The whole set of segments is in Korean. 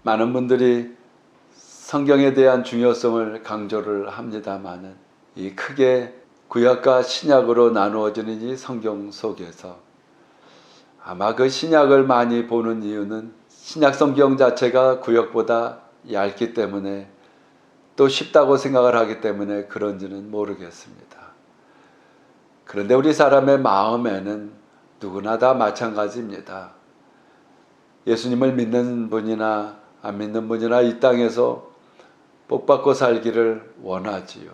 많은 분들이 성경에 대한 중요성을 강조를 합니다마는 이 크게 구약과 신약으로 나누어지는 이 성경 속에서 아마 그 신약을 많이 보는 이유는 신약 성경 자체가 구약보다 얇기 때문에 또 쉽다고 생각을 하기 때문에 그런지는 모르겠습니다. 그런데 우리 사람의 마음에는 누구나 다 마찬가지입니다. 예수님을 믿는 분이나 안 믿는 분이나 이 땅에서 복받고 살기를 원하지요.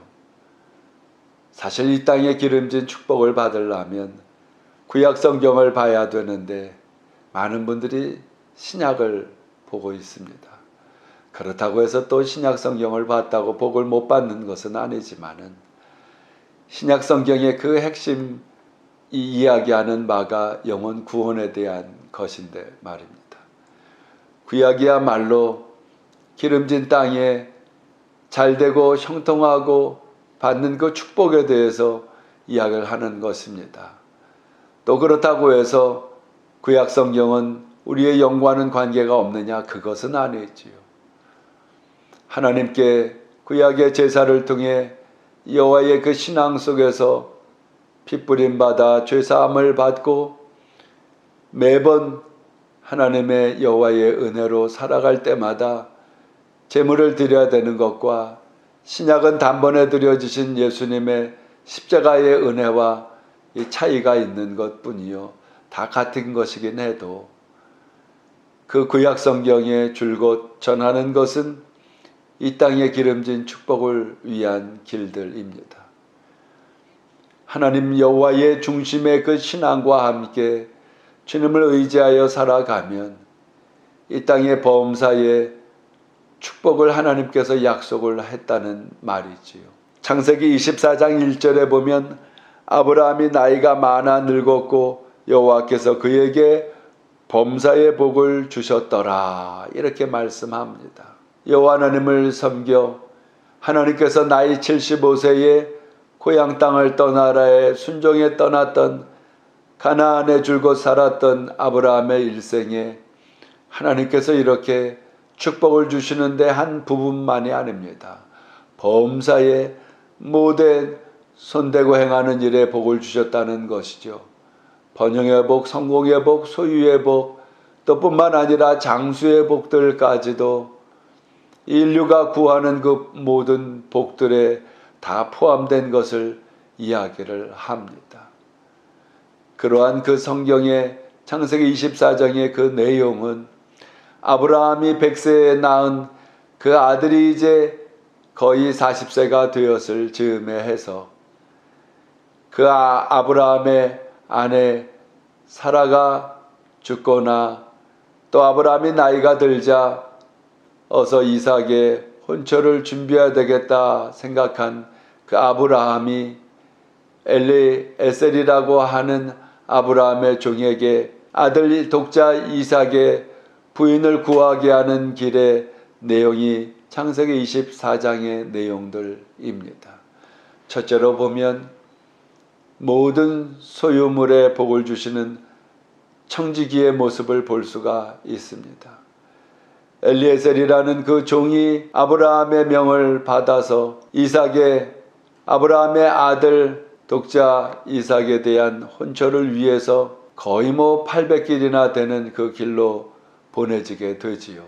사실 이 땅에 기름진 축복을 받으려면 구약 성경을 봐야 되는데 많은 분들이 신약을 보고 있습니다. 그렇다고 해서 또 신약 성경을 봤다고 복을 못 받는 것은 아니지만은 신약 성경의 그 핵심 이야기하는 바가 영혼 구원에 대한 것인데 말입니다. 구약이야말로 기름진 땅에 잘되고 형통하고 받는 그 축복에 대해서 이야기를 하는 것입니다. 또 그렇다고 해서 구약 성경은 우리의 영과는 관계가 없느냐? 그것은 아니지요. 하나님께 구약의 제사를 통해 여호와의 그 신앙 속에서 핏부림 받아 죄사함을 받고 매번 하나님의 여호와의 은혜로 살아갈 때마다 제물을 드려야 되는 것과 신약은 단번에 드려지신 예수님의 십자가의 은혜와 이 차이가 있는 것뿐이요. 다 같은 것이긴 해도 그 구약 성경에 줄곧 전하는 것은 이 땅에 기름진 축복을 위한 길들입니다. 하나님 여호와의 중심의 그 신앙과 함께 주님을 의지하여 살아가면 이 땅의 범사에 축복을 하나님께서 약속을 했다는 말이지요. 창세기 24장 1절에 보면 아브라함이 나이가 많아 늙었고 여호와께서 그에게 범사의 복을 주셨더라 이렇게 말씀합니다. 여호와 하나님을 섬겨 하나님께서 나이 75세에 고향 땅을 떠나라에 순종에 떠났던 가나안에 줄곧 살았던 아브라함의 일생에 하나님께서 이렇게 축복을 주시는데 한 부분만이 아닙니다. 범사에 모든 손대고 행하는 일에 복을 주셨다는 것이죠. 번영의 복, 성공의 복, 소유의 복, 또 뿐만 아니라 장수의 복들까지도 인류가 구하는 그 모든 복들에 다 포함된 것을 이야기를 합니다. 그러한 그 성경의 창세기 24장의 그 내용은 아브라함이 100세에 낳은 그 아들이 이제 거의 40세가 되었을 즈음에 해서 그 아브라함의 아내 사라가 죽거나 또 아브라함이 나이가 들자 어서 이삭의 혼처를 준비해야 되겠다 생각한 그 아브라함이 엘리에셀이라고 하는 아브라함의 종에게 아들 독자 이삭의 부인을 구하게 하는 길의 내용이 창세기 24장의 내용들입니다. 첫째로 보면 모든 소유물에 복을 주시는 청지기의 모습을 볼 수가 있습니다. 엘리에셀이라는 그 종이 아브라함의 명을 받아서 아브라함의 아들 독자 이삭에 대한 혼처를 위해서 거의 800길이나 되는 그 길로 보내지게 되지요.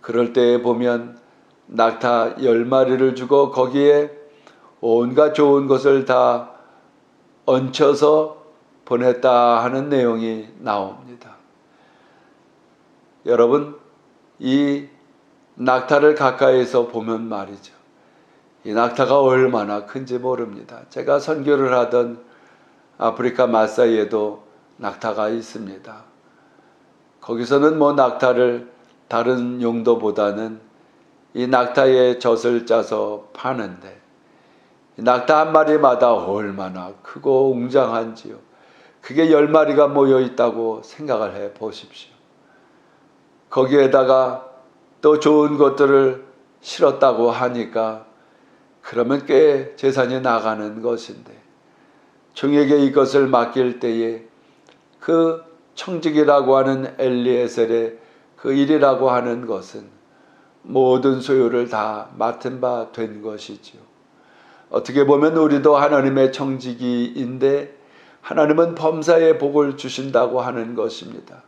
그럴 때에 보면 낙타 10마리를 주고 거기에 온갖 좋은 것을 다 얹혀서 보냈다 하는 내용이 나옵니다. 여러분, 이 낙타를 가까이서 보면 말이죠. 이 낙타가 얼마나 큰지 모릅니다. 제가 선교를 하던 아프리카 마사이에도 낙타가 있습니다. 거기서는 낙타를 다른 용도보다는 이 낙타의 젖을 짜서 파는데 낙타 한 마리마다 얼마나 크고 웅장한지요. 그게 10마리가 모여 있다고 생각을 해 보십시오. 거기에다가 또 좋은 것들을 실었다고 하니까 그러면 꽤 재산이 나가는 것인데 종에게 이것을 맡길 때에 그 청직이라고 하는 엘리에셀의 그 일이라고 하는 것은 모든 소유를 다 맡은 바 된 것이지요. 어떻게 보면 우리도 하나님의 청지기인데 하나님은 범사에 복을 주신다고 하는 것입니다.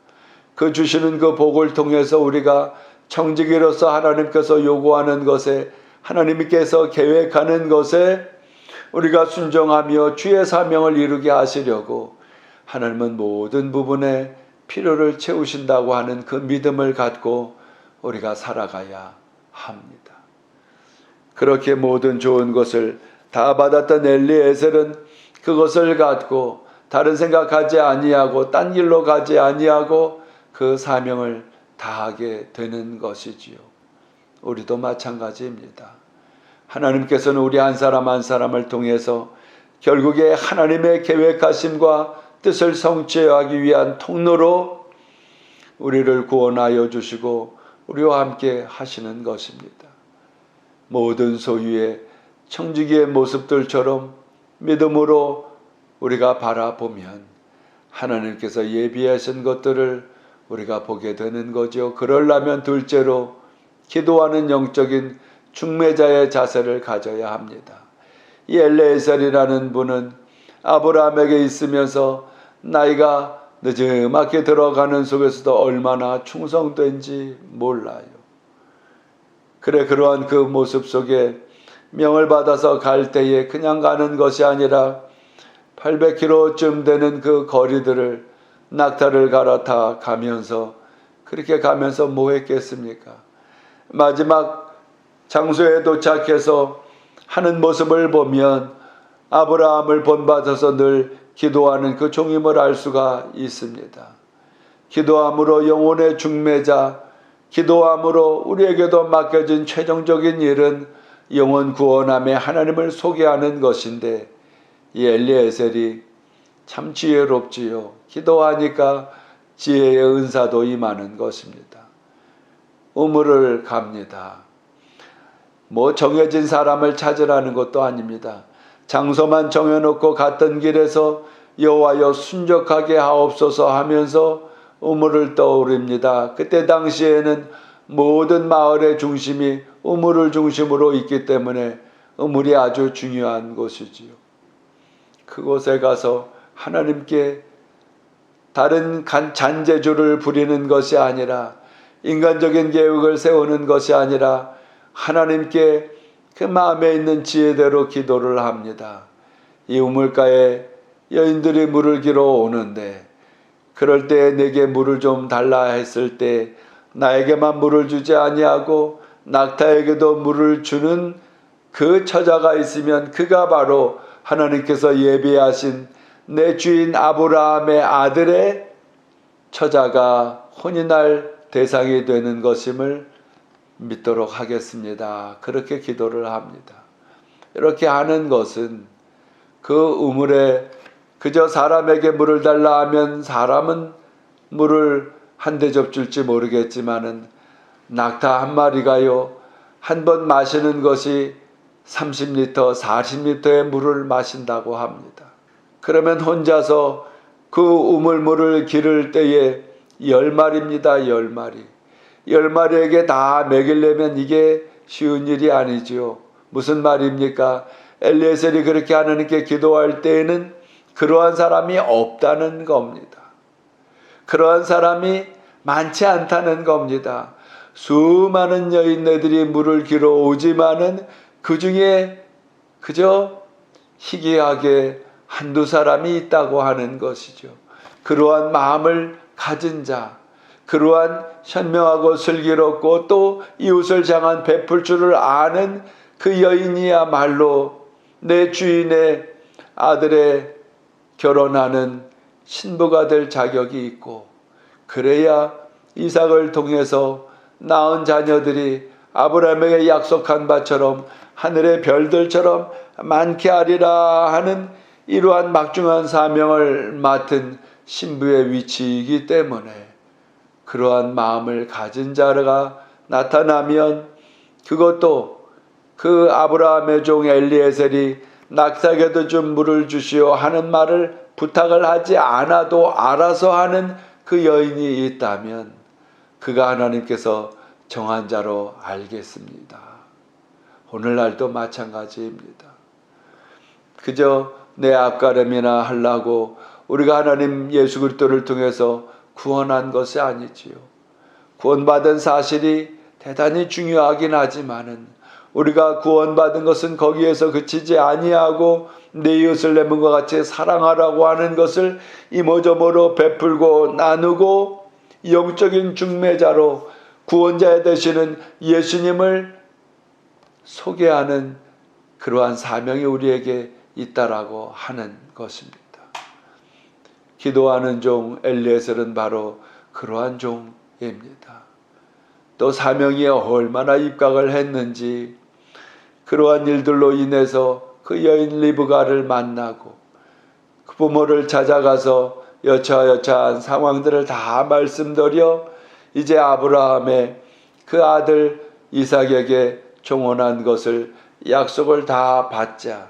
그 주시는 그 복을 통해서 우리가 청지기로서 하나님께서 요구하는 것에, 하나님께서 계획하는 것에 우리가 순종하며 주의 사명을 이루게 하시려고 하나님은 모든 부분에 필요를 채우신다고 하는 그 믿음을 갖고 우리가 살아가야 합니다. 그렇게 모든 좋은 것을 다 받았던 엘리에셀은 그것을 갖고 다른 생각하지 아니하고 딴 길로 가지 아니하고 그 사명을 다하게 되는 것이지요. 우리도 마찬가지입니다. 하나님께서는 우리 한 사람 한 사람을 통해서 결국에 하나님의 계획하심과 뜻을 성취하기 위한 통로로 우리를 구원하여 주시고 우리와 함께 하시는 것입니다. 모든 소유의 청지기의 모습들처럼 믿음으로 우리가 바라보면 하나님께서 예비하신 것들을 우리가 보게 되는 거죠. 그러려면 둘째로 기도하는 영적인 중매자의 자세를 가져야 합니다. 이 엘리에셀이라는 분은 아브라함에게 있으면서 나이가 늦지막히 들어가는 속에서도 얼마나 충성된지 몰라요. 그러한 그 모습 속에 명을 받아서 갈 때에 그냥 가는 것이 아니라 800km쯤 되는 그 거리들을 낙타를 갈아타 가면서, 그렇게 가면서 뭐 했겠습니까? 마지막 장소에 도착해서 하는 모습을 보면 아브라함을 본받아서 늘 기도하는 그 종임을 알 수가 있습니다. 기도함으로 영혼의 중매자, 기도함으로 우리에게도 맡겨진 최종적인 일은 영혼 구원함에 하나님을 소개하는 것인데, 이 엘리에셀이 참 지혜롭지요. 기도하니까 지혜의 은사도 임하는 것입니다. 우물을 갑니다. 뭐 정해진 사람을 찾으라는 것도 아닙니다. 장소만 정해놓고 갔던 길에서 여호와여 순적하게 하옵소서 하면서 우물을 떠오릅니다. 그때 당시에는 모든 마을의 중심이 우물을 중심으로 있기 때문에 우물이 아주 중요한 곳이지요. 그곳에 가서 하나님께 다른 잔재주를 부리는 것이 아니라, 인간적인 계획을 세우는 것이 아니라 하나님께 그 마음에 있는 지혜대로 기도를 합니다. 이 우물가에 여인들이 물을 기러 오는데, 그럴 때 내게 물을 좀 달라 했을 때 나에게만 물을 주지 아니하고 낙타에게도 물을 주는 그 처자가 있으면 그가 바로 하나님께서 예비하신 내 주인 아브라함의 아들의 처자가 혼인할 대상이 되는 것임을 믿도록 하겠습니다. 그렇게 기도를 합니다. 이렇게 하는 것은 그 우물에 그저 사람에게 물을 달라 하면 사람은 물을 한 대접 줄지 모르겠지만은 낙타 한 마리가요, 한 번 마시는 것이 30리터, 40리터의 물을 마신다고 합니다. 그러면 혼자서 그 우물물을 기를 때에 10마리입니다. 10마리. 10마리에게 다 먹이려면 이게 쉬운 일이 아니지요. 무슨 말입니까? 엘리에셀이 그렇게 하나님께 기도할 때에는 그러한 사람이 없다는 겁니다. 그러한 사람이 많지 않다는 겁니다. 수많은 여인네들이 물을 기러 오지만은 그 중에 그저 희귀하게 한두 사람이 있다고 하는 것이죠. 그러한 마음을 가진 자, 그러한 현명하고 슬기롭고 또 이웃을 향한 베풀 줄을 아는 그 여인이야말로 내 주인의 아들의 결혼하는 신부가 될 자격이 있고, 그래야 이삭을 통해서 낳은 자녀들이 아브라함에게 약속한 바처럼 하늘의 별들처럼 많게 하리라 하는 이러한 막중한 사명을 맡은 신부의 위치이기 때문에 그러한 마음을 가진 자가 나타나면, 그것도 그 아브라함의 종 엘리에셀이 낙타에게도 좀 물을 주시오 하는 말을 부탁을 하지 않아도 알아서 하는 그 여인이 있다면 그가 하나님께서 정한 자로 알겠습니다. 오늘날도 마찬가지입니다. 그저 내 앞가림이나 하려고 우리가 하나님 예수 그리스도를 통해서 구원한 것이 아니지요. 구원받은 사실이 대단히 중요하긴 하지만은 우리가 구원받은 것은 거기에서 그치지 아니하고 내 이웃을 내 몸과 같이 사랑하라고 하는 것을 이모저모로 베풀고 나누고 영적인 중매자로 구원자 되시는 예수님을 소개하는 그러한 사명이 우리에게 있다라고 하는 것입니다. 기도하는 종 엘리에셀은 바로 그러한 종입니다. 또 사명이 얼마나 입각을 했는지 그러한 일들로 인해서 그 여인 리브가를 만나고 그 부모를 찾아가서 여차여차한 상황들을 다 말씀드려 이제 아브라함의 그 아들 이삭에게 종혼한 것을 약속을 다 받자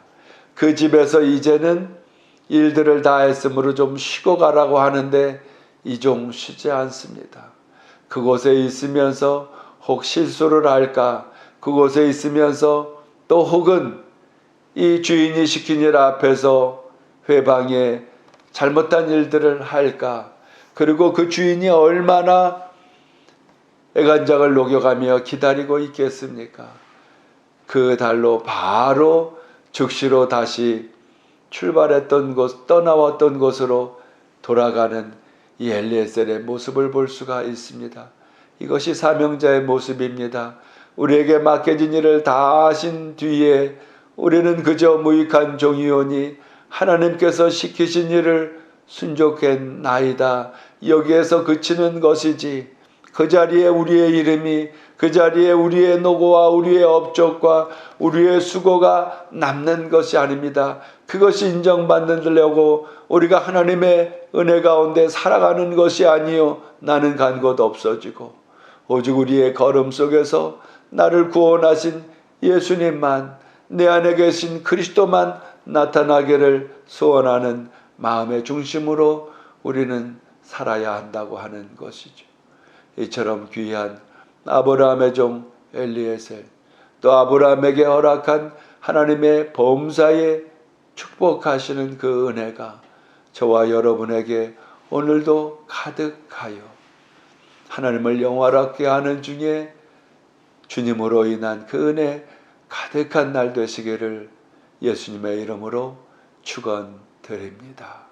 그 집에서 이제는 일들을 다 했으므로 좀 쉬고 가라고 하는데 이 종 쉬지 않습니다. 그곳에 있으면서 혹 실수를 할까, 그곳에 있으면서 또 혹은 이 주인이 시킨 일 앞에서 회방에 잘못한 일들을 할까, 그리고 그 주인이 얼마나 애간장을 녹여가며 기다리고 있겠습니까? 그 달로 바로 즉시로 다시 출발했던 곳, 떠나왔던 곳으로 돌아가는 이 엘리에셀의 모습을 볼 수가 있습니다. 이것이 사명자의 모습입니다. 우리에게 맡겨진 일을 다 하신 뒤에 우리는 그저 무익한 종이오니 하나님께서 시키신 일을 순종했나이다. 여기에서 그치는 것이지 그 자리에 우리의 이름이 그 자리에 우리의 노고와 우리의 업적과 우리의 수고가 남는 것이 아닙니다. 그것이 인정받으려고 우리가 하나님의 은혜 가운데 살아가는 것이 아니요 나는 간 곳 없어지고 오직 우리의 걸음 속에서 나를 구원하신 예수님만 내 안에 계신 그리스도만 나타나기를 소원하는 마음의 중심으로 우리는 살아야 한다고 하는 것이죠. 이처럼 귀한 아브라함의 종 엘리에셀 또 아브라함에게 허락한 하나님의 범사에 축복하시는 그 은혜가 저와 여러분에게 오늘도 가득하여 하나님을 영화롭게 하는 중에 주님으로 인한 그 은혜 가득한 날 되시기를 예수님의 이름으로 축원드립니다.